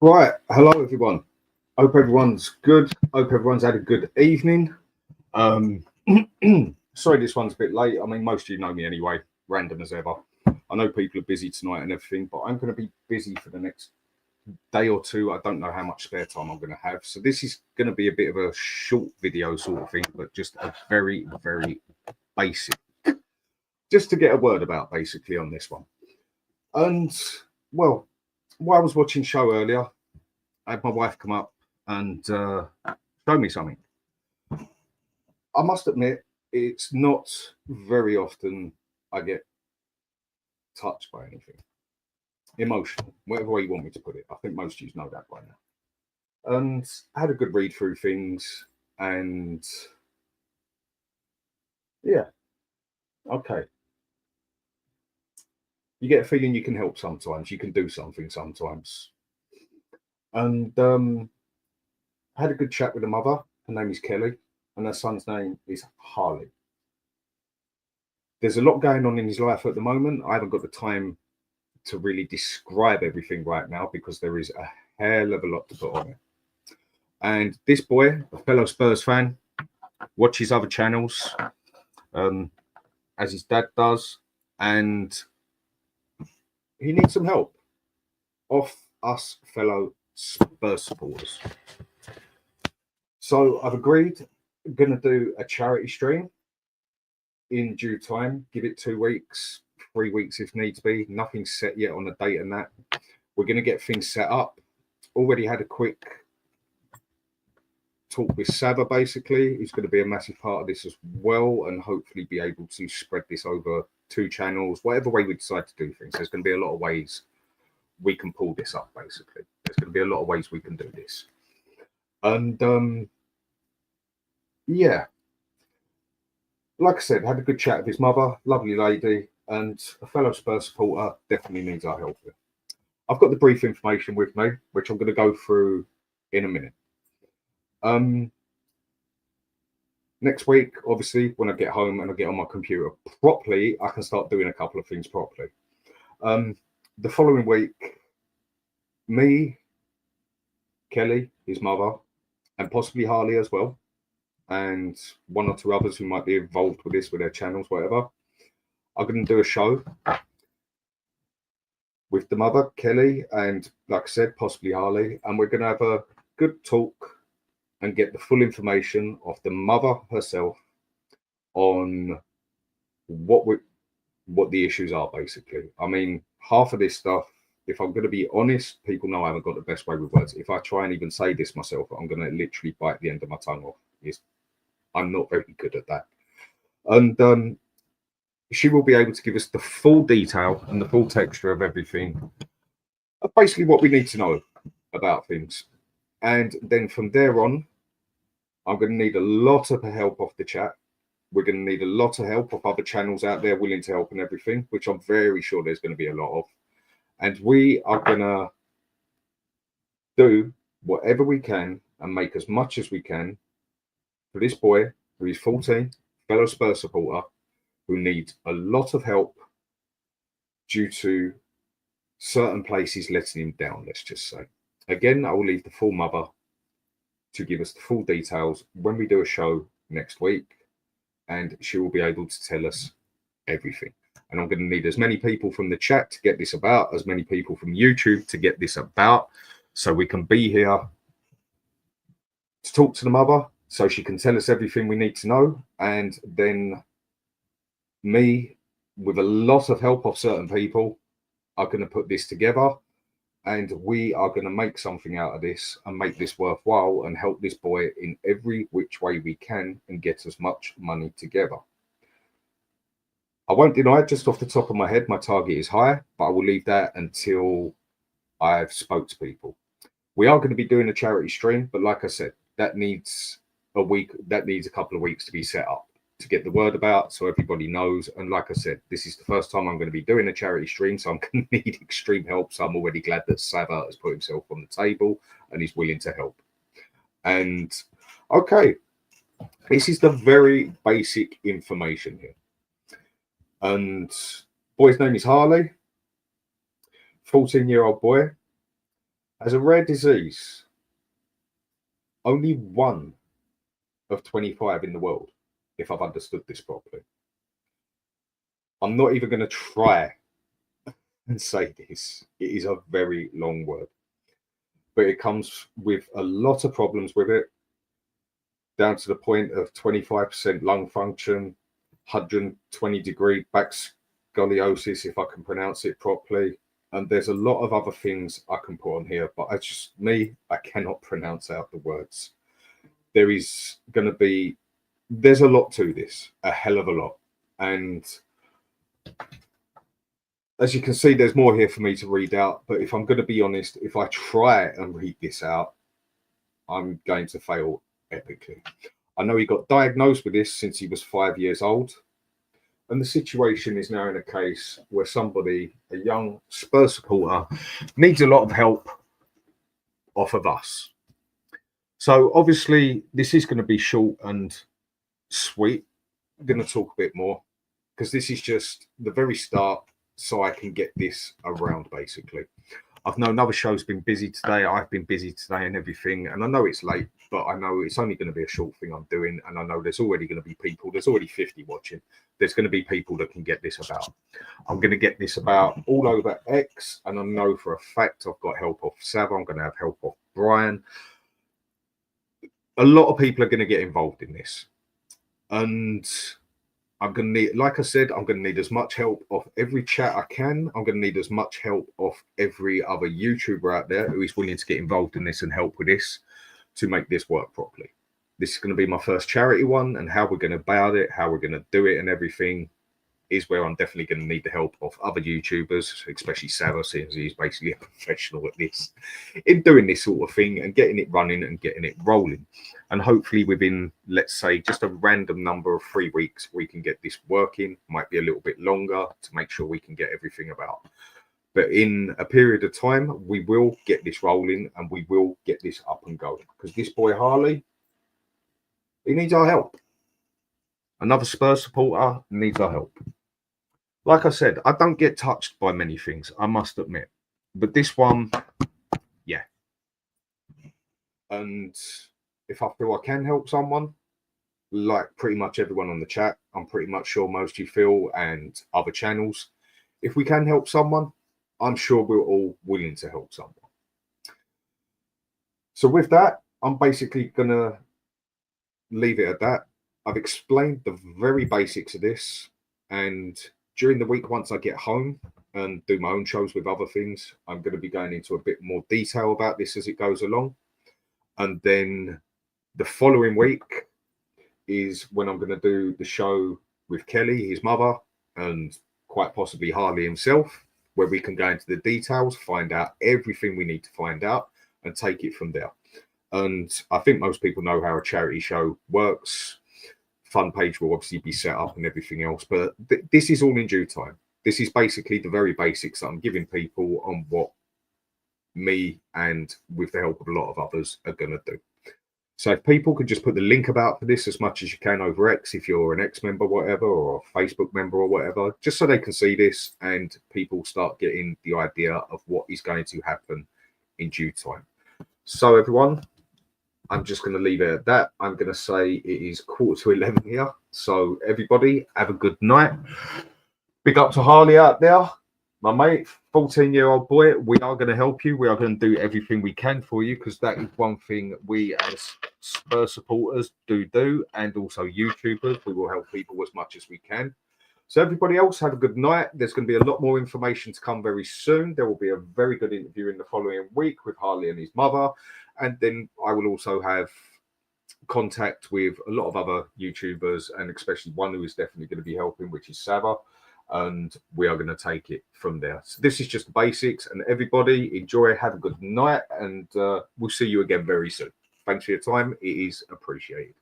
Right, hello everyone. Hope everyone's good. Hope everyone's had a good evening. Um, sorry, this one's a bit late. I mean, most of you know me anyway, random as ever. I know people are busy tonight and everything, but I'm going to be busy for the next day or two. I don't know how much spare time I'm going to have, so this is going to be a bit of a short video sort of thing, but just a very, very basic, just to get a word about basically on this one. And well, while I was watching show earlier, I had my wife come up and show me something. I must admit, it's not very often I get touched by anything emotional, whatever way you want me to put it. I think most of you know that by now. And I had a good read through things, and yeah, okay. You get a feeling you can help sometimes, you can do something sometimes. And I had a good chat with the mother. Her name is Kelly, and her son's name is Harley. There's a lot going on in his life at the moment. I haven't got the time to really describe everything right now because there is a hell of a lot to put on it. And this boy, a fellow Spurs fan, watches other channels, um, as his dad does, and he needs some help off us fellow Spurs supporters. So I've agreed I'm going to do a charity stream in due time. Give it 2 weeks, 3 weeks if needs be. Nothing's set yet on the date and that. We're going to get things set up. Already had a quick talk with Sava basically. He's going to be a massive part of this as well, and hopefully be able to spread this over 2 channels, whatever way we decide to do things. There's going to be a lot of ways we can pull this up basically. There's going to be a lot of ways we can do this. And yeah, like I said, had a good chat with his mother, lovely lady, and a fellow Spurs supporter. Definitely needs our help here. I've got the brief information with me, which I'm going to go through in a minute. Next week, obviously, when I get home and I get on my computer properly, I can start doing a couple of things properly. The following week, me, Kelly, his mother, and possibly Harley as well, and 1 or 2 others who might be involved with this, with their channels, whatever, are going to do a show with the mother, Kelly, and like I said, possibly Harley, and we're going to have a good talk and get the full information of the mother herself on what the issues are basically. I mean, half of this stuff, if I'm going to be honest, people know I haven't got the best way with words. If I try and even say this myself, I'm going to literally bite the end of my tongue off. I'm not very good at that. And she will be able to give us the full detail and the full texture of everything, basically what we need to know about things. And then from there on, I'm going to need a lot of help off the chat. We're going to need a lot of help of other channels out there willing to help and everything, which I'm very sure there's going to be a lot of. And we are going to do whatever we can and make as much as we can for this boy who is 14, fellow Spurs supporter, who needs a lot of help due to certain places letting him down, let's just say. Again, I will leave the full mother to give us the full details when we do a show next week, and she will be able to tell us everything. And I'm going to need as many people from the chat to get this about, as many people from YouTube to get this about, so we can be here to talk to the mother so she can tell us everything we need to know. And then me, with a lot of help of certain people, are going to put this together, and we are going to make something out of this and make this worthwhile and help this boy in every which way we can and get as much money together. I won't deny, just off the top of my head, my target is higher, but I will leave that until I've spoke to people. We are going to be doing a charity stream, but like I said, that needs a couple of weeks to be set up, to get the word about so everybody knows. And like I said, this is the first time I'm going to be doing a charity stream, so I'm going to need extreme help. So I'm already glad that Sava has put himself on the table and he's willing to help. And okay, this is the very basic information here. And boy's name is Harley, 14-year-old boy. As a rare disease, only 1 of 25 in the world, if I've understood this properly. I'm not even going to try and say this. It is a very long word, but it comes with a lot of problems with it, down to the point of 25% lung function, 120-degree back scoliosis, if I can pronounce it properly. And there's a lot of other things I can put on here, but I cannot pronounce out the words. There's a lot to this, a hell of a lot. And as you can see, there's more here for me to read out. But if I'm going to be honest, if I try and read this out, I'm going to fail epically. I know he got diagnosed with this since he was 5 years old. And the situation is now in a case where somebody, a young Spurs supporter, needs a lot of help off of us. So obviously, this is going to be short and sweet. I'm going to talk a bit more because this is just the very start, so I can get this around, basically. I've known other shows been busy today. I've been busy today and everything. And I know it's late, but I know it's only going to be a short thing I'm doing. And I know there's already going to be people. There's already 50 watching. There's going to be people that can get this about. I'm going to get this about all over X. And I know for a fact I've got help off Sav. I'm going to have help off Brian. A lot of people are going to get involved in this. And I'm going to need, like I said, I'm going to need as much help off every chat I can. I'm going to need as much help off every other YouTuber out there who is willing to get involved in this and help with this to make this work properly. This is going to be my first charity one, and how we're going to about it, how we're going to do it and everything is where I'm definitely going to need the help of other YouTubers, especially Sarah, since he's basically a professional at this, in doing this sort of thing and getting it running and getting it rolling. And hopefully within, let's say, just a random number of 3 weeks, we can get this working. Might be a little bit longer to make sure we can get everything about. But in a period of time, we will get this rolling and we will get this up and going. Because this boy Harley, he needs our help. Another Spurs supporter needs our help. Like I said, I don't get touched by many things, I must admit. But this one, yeah. And if I feel I can help someone, like pretty much everyone on the chat, I'm pretty much sure most of you feel, and other channels, if we can help someone, I'm sure we're all willing to help someone. So with that, I'm basically going to leave it at that. I've explained the very basics of this, and during the week, once I get home and do my own shows with other things, I'm going to be going into a bit more detail about this as it goes along. And then the following week is when I'm going to do the show with Kelly, his mother, and quite possibly Harley himself, where we can go into the details, find out everything we need to find out, and take it from there. And I think most people know how a charity show works. Fun page will obviously be set up and everything else, but this is all in due time. This is basically the very basics that I'm giving people on what me and with the help of a lot of others are going to do. So if people could just put the link about for this as much as you can over X, if you're an X member, whatever, or a Facebook member or whatever, just so they can see this and people start getting the idea of what is going to happen in due time. So everyone, I'm just going to leave it at that. I'm going to say it is 11:15 here. So everybody, have a good night. Big up to Harley out there, my mate, 14-year-old boy. We are going to help you. We are going to do everything we can for you, because that is one thing we as Spurs supporters do, and also YouTubers. We will help people as much as we can. So everybody else, have a good night. There's going to be a lot more information to come very soon. There will be a very good interview in the following week with Harley and his mother. And then I will also have contact with a lot of other YouTubers, and especially one who is definitely going to be helping, which is Sava. And we are going to take it from there. So this is just the basics. And everybody, enjoy, have a good night, and we'll see you again very soon. Thanks for your time. It is appreciated.